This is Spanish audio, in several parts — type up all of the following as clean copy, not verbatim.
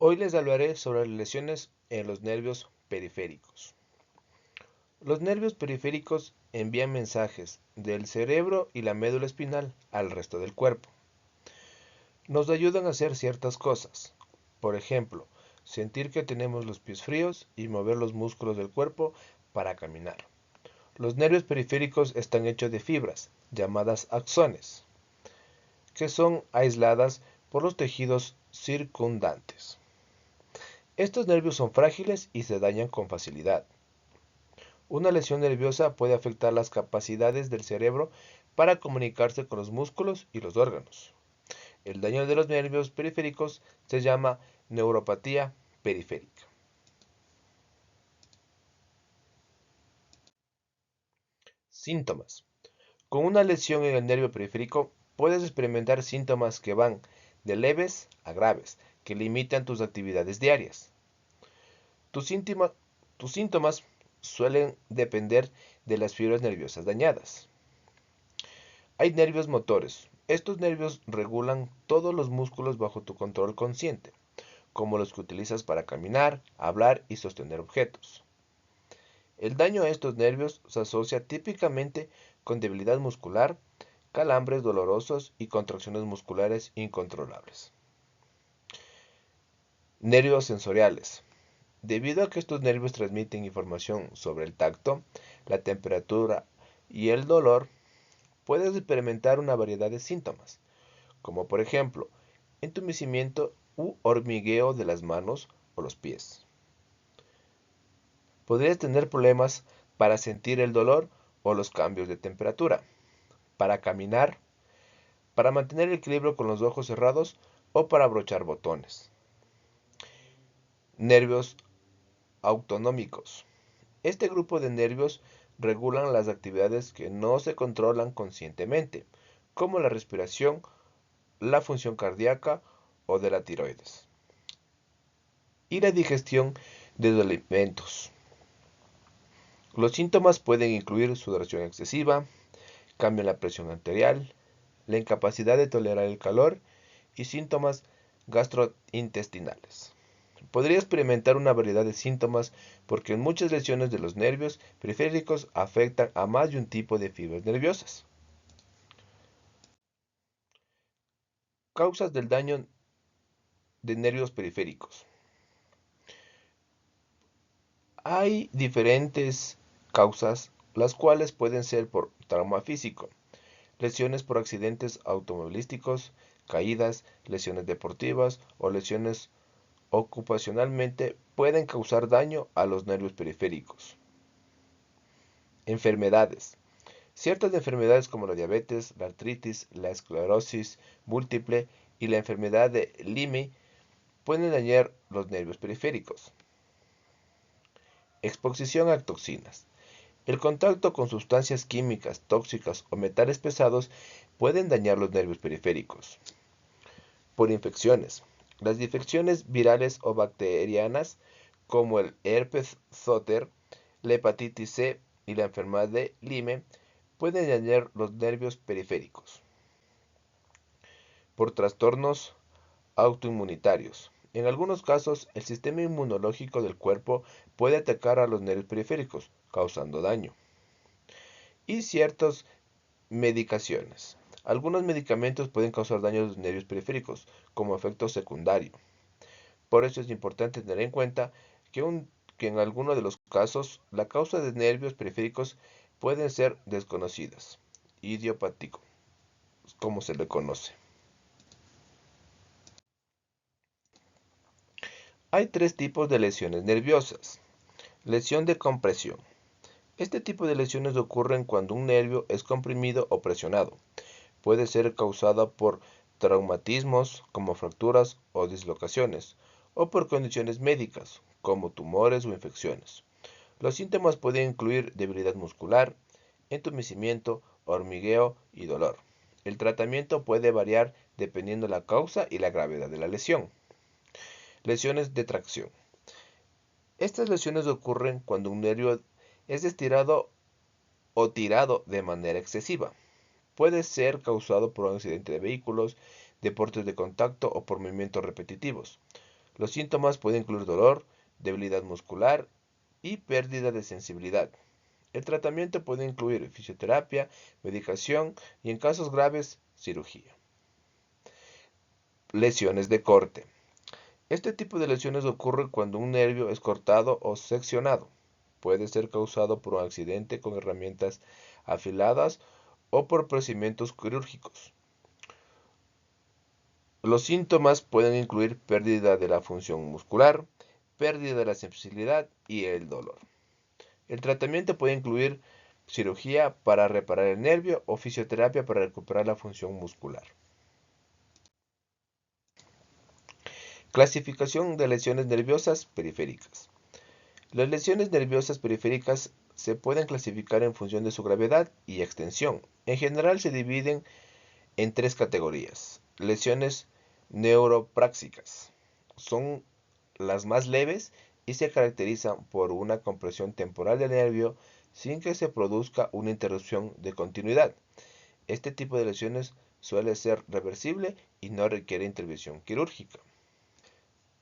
Hoy les hablaré sobre las lesiones en los nervios periféricos. Los nervios periféricos envían mensajes del cerebro y la médula espinal al resto del cuerpo. Nos ayudan a hacer ciertas cosas. Por ejemplo, sentir que tenemos los pies fríos y mover los músculos del cuerpo para caminar. Los nervios periféricos están hechos de fibras, llamadas axones, que son aisladas por los tejidos circundantes. Estos nervios son frágiles y se dañan con facilidad. Una lesión nerviosa puede afectar las capacidades del cerebro para comunicarse con los músculos y los órganos. El daño de los nervios periféricos se llama neuropatía periférica. Síntomas. Con una lesión en el nervio periférico puedes experimentar síntomas que van de leves a graves, que limitan tus actividades diarias. Tus síntomas suelen depender de las fibras nerviosas dañadas. Hay nervios motores. Estos nervios regulan todos los músculos bajo tu control consciente, como los que utilizas para caminar, hablar y sostener objetos. El daño a estos nervios se asocia típicamente con debilidad muscular, calambres dolorosos y contracciones musculares incontrolables. Nervios sensoriales. Debido a que estos nervios transmiten información sobre el tacto, la temperatura y el dolor, puedes experimentar una variedad de síntomas, como por ejemplo, entumecimiento u hormigueo de las manos o los pies. Podrías tener problemas para sentir el dolor o los cambios de temperatura, para caminar, para mantener el equilibrio con los ojos cerrados o para abrochar botones. Nervios autonómicos. Este grupo de nervios regulan las actividades que no se controlan conscientemente, como la respiración, la función cardíaca o de la tiroides, y la digestión de los alimentos. Los síntomas pueden incluir sudoración excesiva, cambio en la presión arterial, la incapacidad de tolerar el calor y síntomas gastrointestinales. Podría experimentar una variedad de síntomas porque muchas lesiones de los nervios periféricos afectan a más de un tipo de fibras nerviosas. Causas del daño de nervios periféricos. Hay diferentes causas, las cuales pueden ser por trauma físico, lesiones por accidentes automovilísticos, caídas, lesiones deportivas o lesiones ocupacionalmente pueden causar daño a los nervios periféricos. Enfermedades. Ciertas enfermedades como la diabetes, la artritis, la esclerosis múltiple y la enfermedad de Lyme pueden dañar los nervios periféricos. Exposición a toxinas. El contacto con sustancias químicas tóxicas o metales pesados pueden dañar los nervios periféricos. Por infecciones. Las infecciones virales o bacterianas como el herpes zóster, la hepatitis C y la enfermedad de Lyme pueden dañar los nervios periféricos. Por trastornos autoinmunitarios. En algunos casos, el sistema inmunológico del cuerpo puede atacar a los nervios periféricos, causando daño. Y ciertas medicaciones. Algunos medicamentos pueden causar daño a los nervios periféricos como efecto secundario. Por eso es importante tener en cuenta que en algunos de los casos la causa de nervios periféricos pueden ser desconocidas, idiopático, como se le conoce. Hay tres tipos de lesiones nerviosas. Lesión de compresión. Este tipo de lesiones ocurren cuando un nervio es comprimido o presionado. Puede ser causada por traumatismos como fracturas o dislocaciones, o por condiciones médicas como tumores o infecciones. Los síntomas pueden incluir debilidad muscular, entumecimiento, hormigueo y dolor. El tratamiento puede variar dependiendo la causa y la gravedad de la lesión. Lesiones de tracción. Estas lesiones ocurren cuando un nervio es estirado o tirado de manera excesiva. Puede ser causado por un accidente de vehículos, deportes de contacto o por movimientos repetitivos. Los síntomas pueden incluir dolor, debilidad muscular y pérdida de sensibilidad. El tratamiento puede incluir fisioterapia, medicación y, en casos graves, cirugía. Lesiones de corte. Este tipo de lesiones ocurre cuando un nervio es cortado o seccionado. Puede ser causado por un accidente con herramientas afiladas o por procedimientos quirúrgicos. Los síntomas pueden incluir pérdida de la función muscular, pérdida de la sensibilidad y el dolor. El tratamiento puede incluir cirugía para reparar el nervio o fisioterapia para recuperar la función muscular. Clasificación de lesiones nerviosas periféricas. Las lesiones nerviosas periféricas se pueden clasificar en función de su gravedad y extensión. En general se dividen en tres categorías. Lesiones neuropráxicas. Son las más leves y se caracterizan por una compresión temporal del nervio sin que se produzca una interrupción de continuidad. Este tipo de lesiones suele ser reversible y no requiere intervención quirúrgica.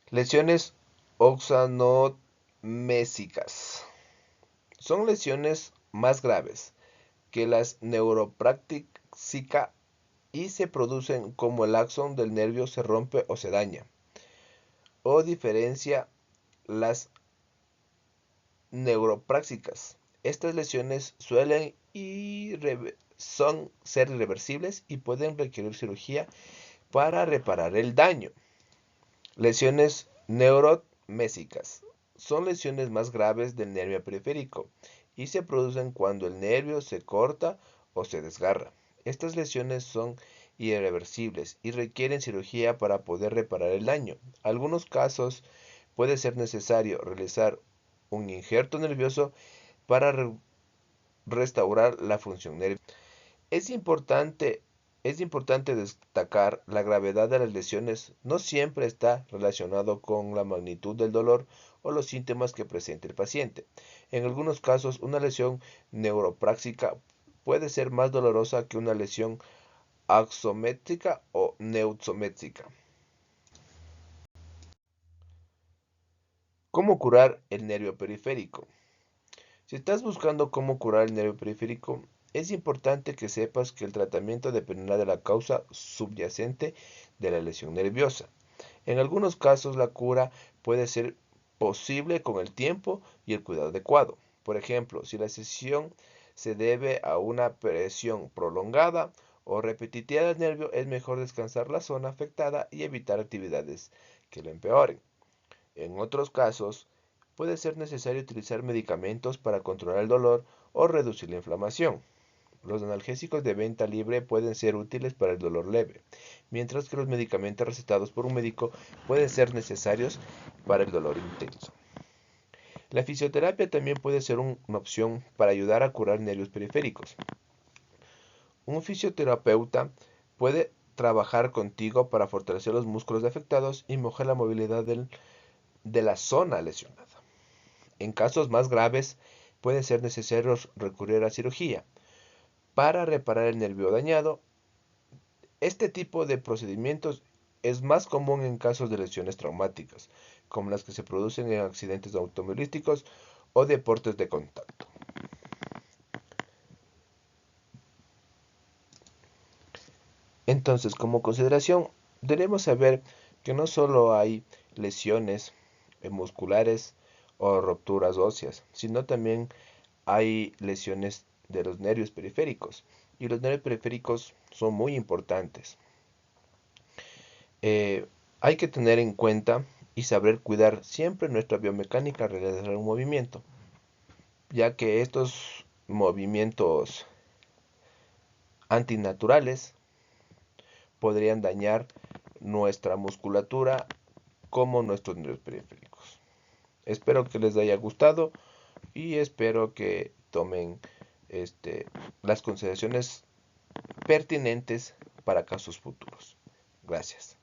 Lesiones oxanométricas. Son lesiones más graves que las neuroprácticas y se producen como el axón del nervio se rompe o se daña, o diferencia las neuroprácticas. Estas lesiones suelen ser irreversibles y pueden requerir cirugía para reparar el daño. Lesiones neuromésicas. Son lesiones más graves del nervio periférico y se producen cuando el nervio se corta o se desgarra. Estas lesiones son irreversibles y requieren cirugía para poder reparar el daño. En algunos casos puede ser necesario realizar un injerto nervioso para restaurar la función nerviosa. Es importante destacar la gravedad de las lesiones no siempre está relacionado con la magnitud del dolor o los síntomas que presente el paciente. En algunos casos, una lesión neuropráxica puede ser más dolorosa que una lesión axométrica o neurométrica. ¿Cómo curar el nervio periférico? Si estás buscando cómo curar el nervio periférico, es importante que sepas que el tratamiento dependerá de la causa subyacente de la lesión nerviosa. En algunos casos, la cura puede ser posible con el tiempo y el cuidado adecuado. Por ejemplo, si la lesión se debe a una presión prolongada o repetitiva del nervio, es mejor descansar la zona afectada y evitar actividades que lo empeoren. En otros casos, puede ser necesario utilizar medicamentos para controlar el dolor o reducir la inflamación. Los analgésicos de venta libre pueden ser útiles para el dolor leve, mientras que los medicamentos recetados por un médico pueden ser necesarios para el dolor intenso. La fisioterapia también puede ser una opción para ayudar a curar nervios periféricos. Un fisioterapeuta puede trabajar contigo para fortalecer los músculos afectados y mejorar la movilidad de la zona lesionada. En casos más graves, puede ser necesario recurrir a cirugía para reparar el nervio dañado. Este tipo de procedimientos es más común en casos de lesiones traumáticas, como las que se producen en accidentes automovilísticos o deportes de contacto. Entonces, como consideración, debemos saber que no solo hay lesiones musculares o rupturas óseas, sino también hay lesiones de los nervios periféricos. Y los nervios periféricos son muy importantes. Hay que tener en cuenta y saber cuidar siempre nuestra biomecánica al realizar un movimiento, ya que estos movimientos antinaturales podrían dañar nuestra musculatura como nuestros nervios periféricos. Espero que les haya gustado y espero que tomen las consideraciones pertinentes para casos futuros. Gracias.